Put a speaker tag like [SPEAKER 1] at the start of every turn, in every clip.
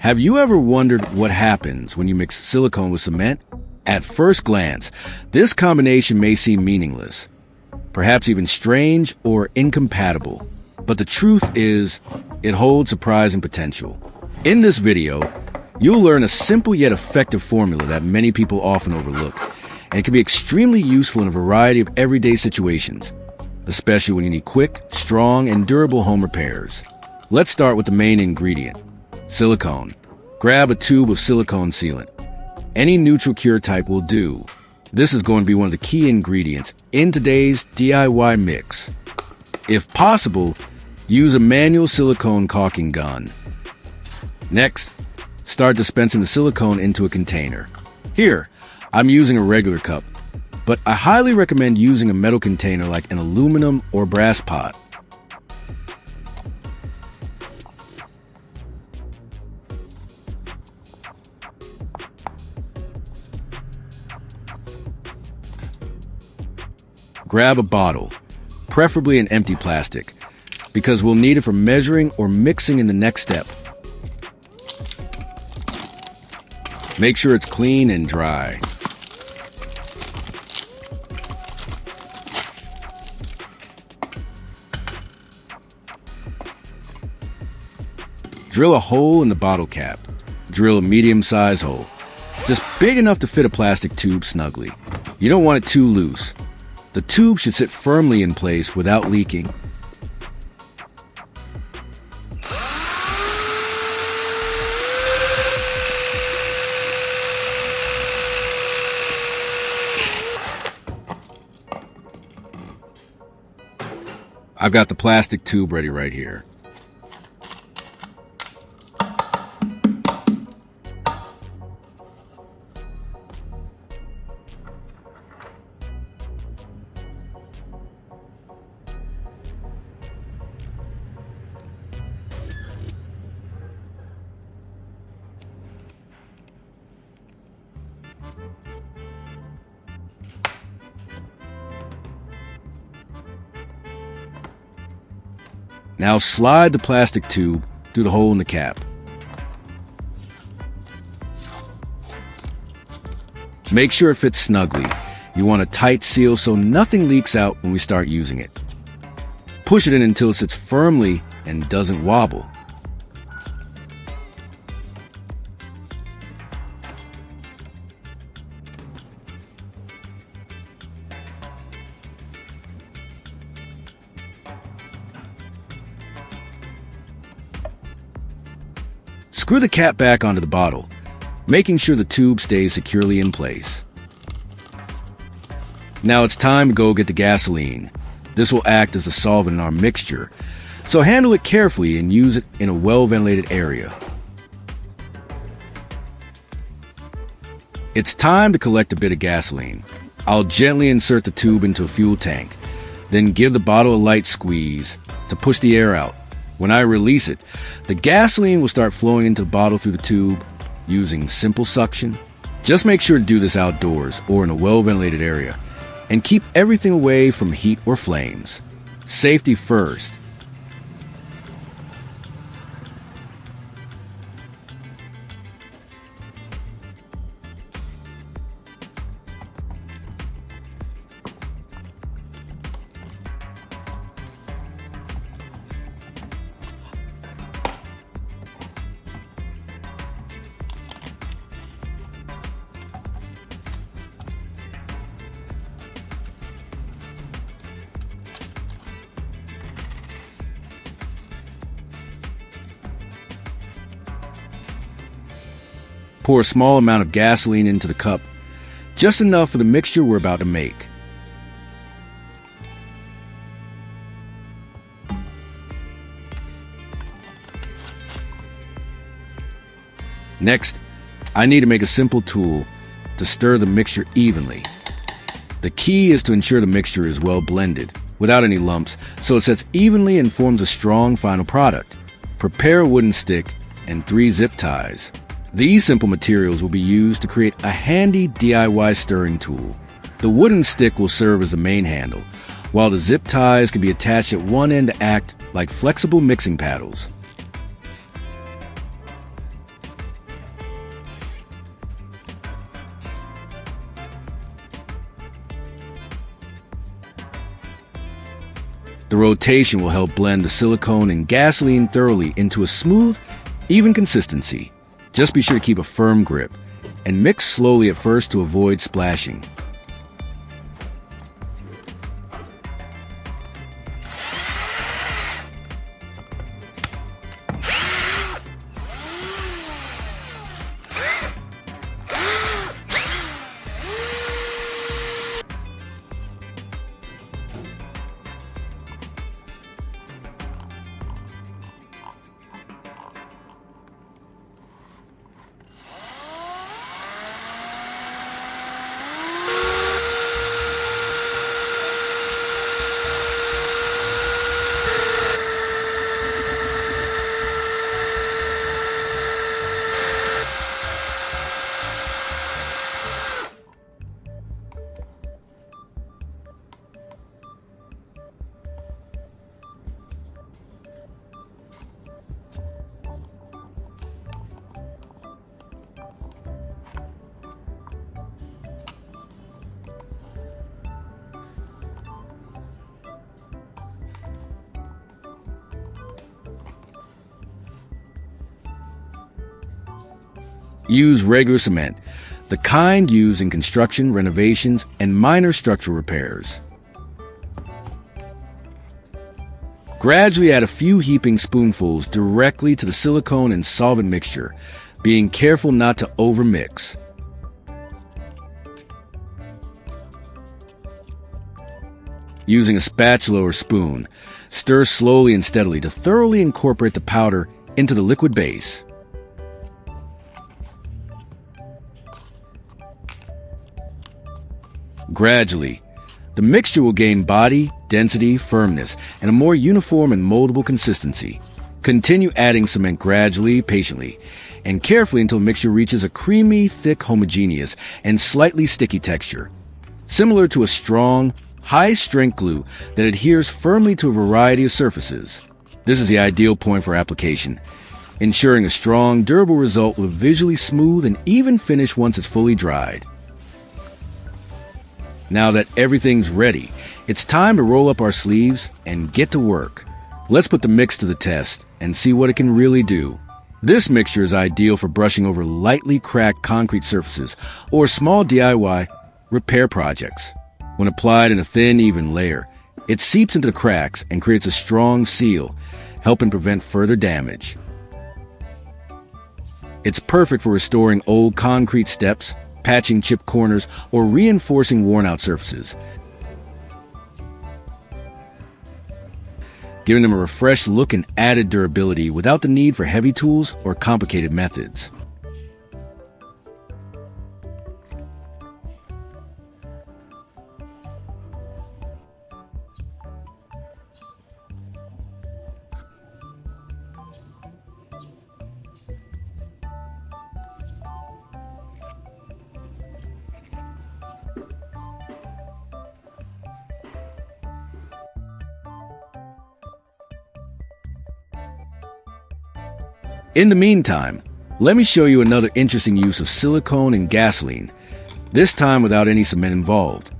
[SPEAKER 1] Have you ever wondered what happens when you mix silicone with cement? At first glance, this combination may seem meaningless, perhaps even strange or incompatible. But the truth is, it holds surprising potential. In this video, you'll learn a simple yet effective formula that many people often overlook, and it can be extremely useful in a variety of everyday situations, especially when you need quick, strong, and durable home repairs. Let's start with the main ingredient, silicone. Grab a tube of silicone sealant. Any neutral cure type will do. This is going to be one of the key ingredients in today's DIY mix. If possible, use a manual silicone caulking gun. Next, start dispensing the silicone into a container. Here, I'm using a regular cup, but I highly recommend using a metal container like an aluminum or brass pot. Grab a bottle, preferably an empty plastic, because we'll need it for measuring or mixing in the next step. Make sure it's clean and dry. Drill a hole in the bottle cap. Drill a medium-sized hole, just big enough to fit a plastic tube snugly. You don't want it too loose. The tube should sit firmly in place without leaking. I've got the plastic tube ready right here. Now slide the plastic tube through the hole in the cap. Make sure it fits snugly. You want a tight seal so nothing leaks out when we start using it. Push it in until it sits firmly and doesn't wobble. Screw the cap back onto the bottle, making sure the tube stays securely in place. Now it's time to go get the gasoline. This will act as a solvent in our mixture, so handle it carefully and use it in a well-ventilated area. It's time to collect a bit of gasoline. I'll gently insert the tube into a fuel tank, then give the bottle a light squeeze to push the air out. When I release it, the gasoline will start flowing into the bottle through the tube using simple suction. Just make sure to do this outdoors or in a well-ventilated area, and keep everything away from heat or flames. Safety first. Pour a small amount of gasoline into the cup, just enough for the mixture we're about to make. Next, I need to make a simple tool to stir the mixture evenly. The key is to ensure the mixture is well blended, without any lumps, so it sets evenly and forms a strong final product. Prepare a wooden stick and 3 zip ties. These simple materials will be used to create a handy DIY stirring tool. The wooden stick will serve as the main handle, while the zip ties can be attached at one end to act like flexible mixing paddles. The rotation will help blend the silicone and gasoline thoroughly into a smooth, even consistency. Just be sure to keep a firm grip and mix slowly at first to avoid splashing. Use regular cement, the kind used in construction, renovations, and minor structural repairs. Gradually add a few heaping spoonfuls directly to the silicone and solvent mixture, being careful not to overmix. Using a spatula or spoon, stir slowly and steadily to thoroughly incorporate the powder into the liquid base. Gradually, the mixture will gain body, density, firmness, and a more uniform and moldable consistency. Continue adding cement gradually, patiently, and carefully until the mixture reaches a creamy, thick, homogeneous, and slightly sticky texture, similar to a strong, high-strength glue that adheres firmly to a variety of surfaces. This is the ideal point for application, ensuring a strong, durable result with a visually smooth and even finish once it's fully dried. Now that everything's ready, it's time to roll up our sleeves and get to work. Let's put the mix to the test and see what it can really do. This mixture is ideal for brushing over lightly cracked concrete surfaces or small DIY repair projects. When applied in a thin, even layer, it seeps into the cracks and creates a strong seal, helping prevent further damage. It's perfect for restoring old concrete steps, patching chipped corners, or reinforcing worn-out surfaces, giving them a refreshed look and added durability without the need for heavy tools or complicated methods. In the meantime, let me show you another interesting use of silicone and gasoline, this time without any cement involved.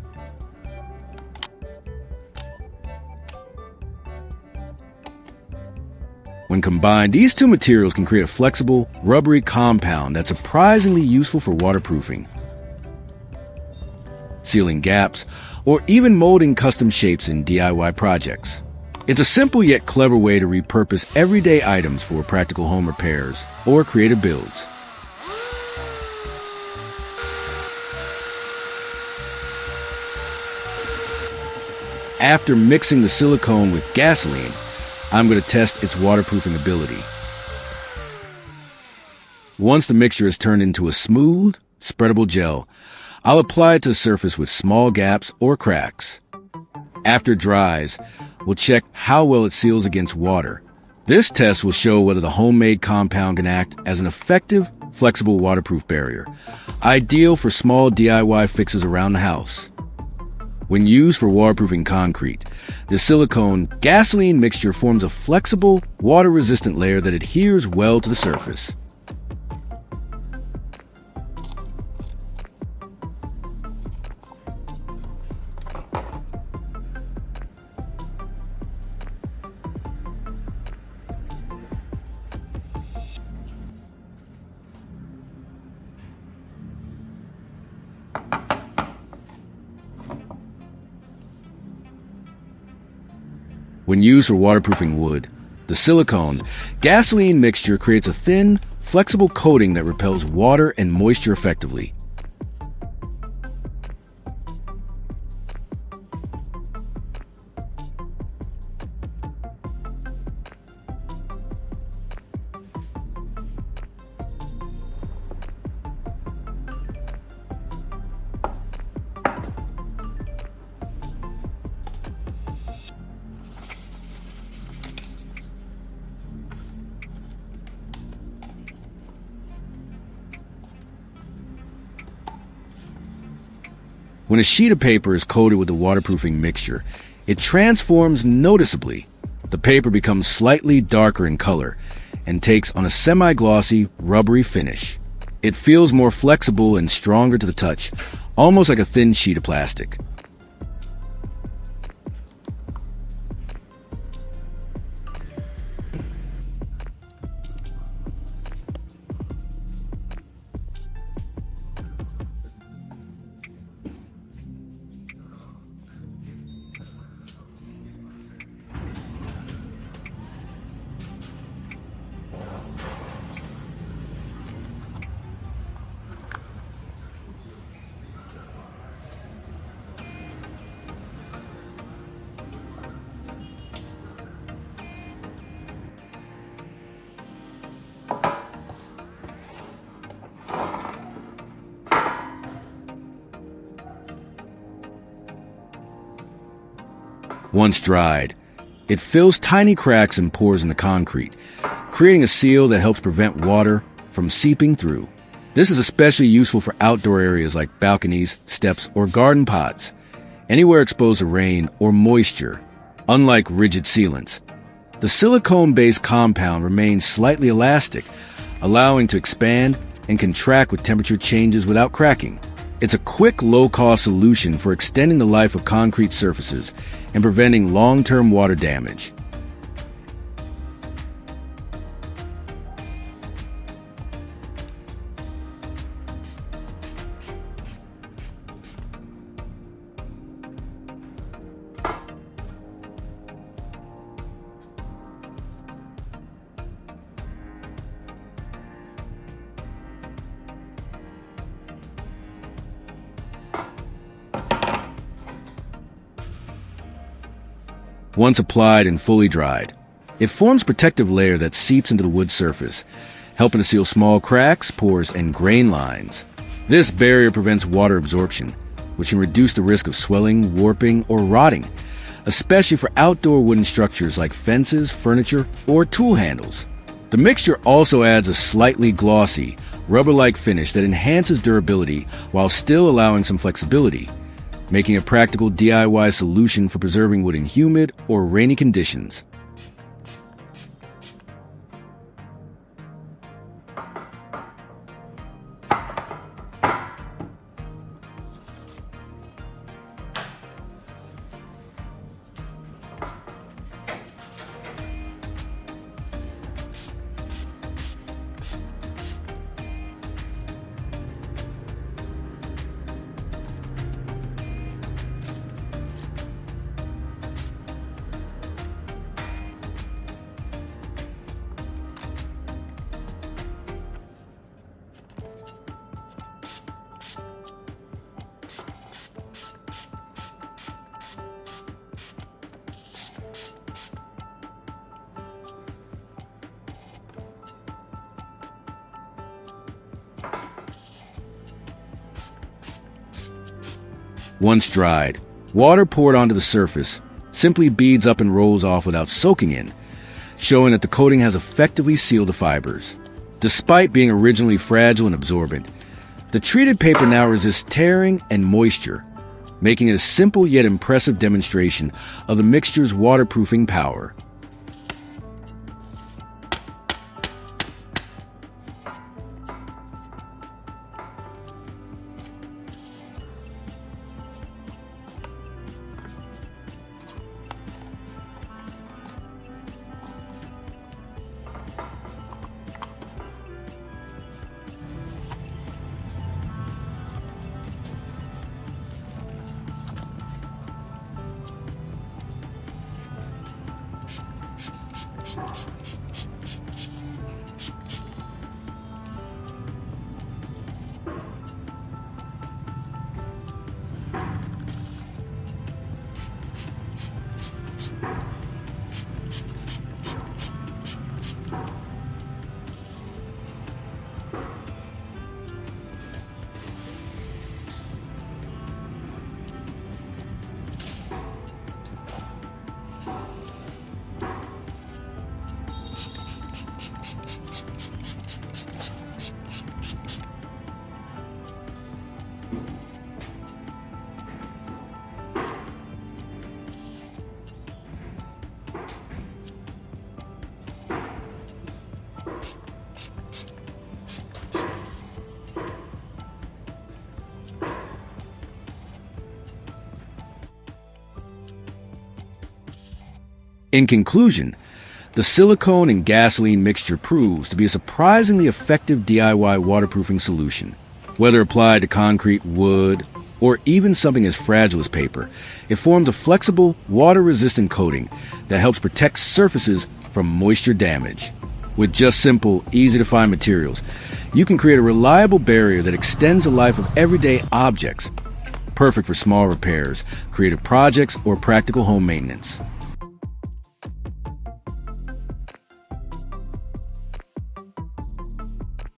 [SPEAKER 1] When combined, these two materials can create a flexible, rubbery compound that's surprisingly useful for waterproofing, sealing gaps, or even molding custom shapes in DIY projects. It's a simple yet clever way to repurpose everyday items for practical home repairs or creative builds. After mixing the silicone with gasoline, I'm going to test its waterproofing ability. Once the mixture is turned into a smooth, spreadable gel, I'll apply it to the surface with small gaps or cracks. After it dries, we'll check how well it seals against water. This test will show whether the homemade compound can act as an effective, flexible waterproof barrier, ideal for small DIY fixes around the house. When used for waterproofing concrete, the silicone gasoline mixture forms a flexible, water-resistant layer that adheres well to the surface. When used for waterproofing wood, the silicone gasoline mixture creates a thin, flexible coating that repels water and moisture effectively. When a sheet of paper is coated with the waterproofing mixture, it transforms noticeably. The paper becomes slightly darker in color and takes on a semi-glossy, rubbery finish. It feels more flexible and stronger to the touch, almost like a thin sheet of plastic. Once dried, it fills tiny cracks and pores in the concrete, creating a seal that helps prevent water from seeping through. This is especially useful for outdoor areas like balconies, steps, or garden pots, anywhere exposed to rain or moisture. Unlike rigid sealants, the silicone-based compound remains slightly elastic, allowing to expand and contract with temperature changes without cracking. It's a quick, low-cost solution for extending the life of concrete surfaces and preventing long-term water damage. Once applied and fully dried, it forms a protective layer that seeps into the wood surface, helping to seal small cracks, pores, and grain lines. This barrier prevents water absorption, which can reduce the risk of swelling, warping, or rotting, especially for outdoor wooden structures like fences, furniture, or tool handles. The mixture also adds a slightly glossy, rubber-like finish that enhances durability while still allowing some flexibility, making a practical DIY solution for preserving wood in humid or rainy conditions. Once dried, water poured onto the surface simply beads up and rolls off without soaking in, showing that the coating has effectively sealed the fibers. Despite being originally fragile and absorbent, the treated paper now resists tearing and moisture, making it a simple yet impressive demonstration of the mixture's waterproofing power. In conclusion, the silicone and gasoline mixture proves to be a surprisingly effective DIY waterproofing solution. Whether applied to concrete, wood, or even something as fragile as paper, it forms a flexible, water-resistant coating that helps protect surfaces from moisture damage. With just simple, easy-to-find materials, you can create a reliable barrier that extends the life of everyday objects, perfect for small repairs, creative projects, or practical home maintenance.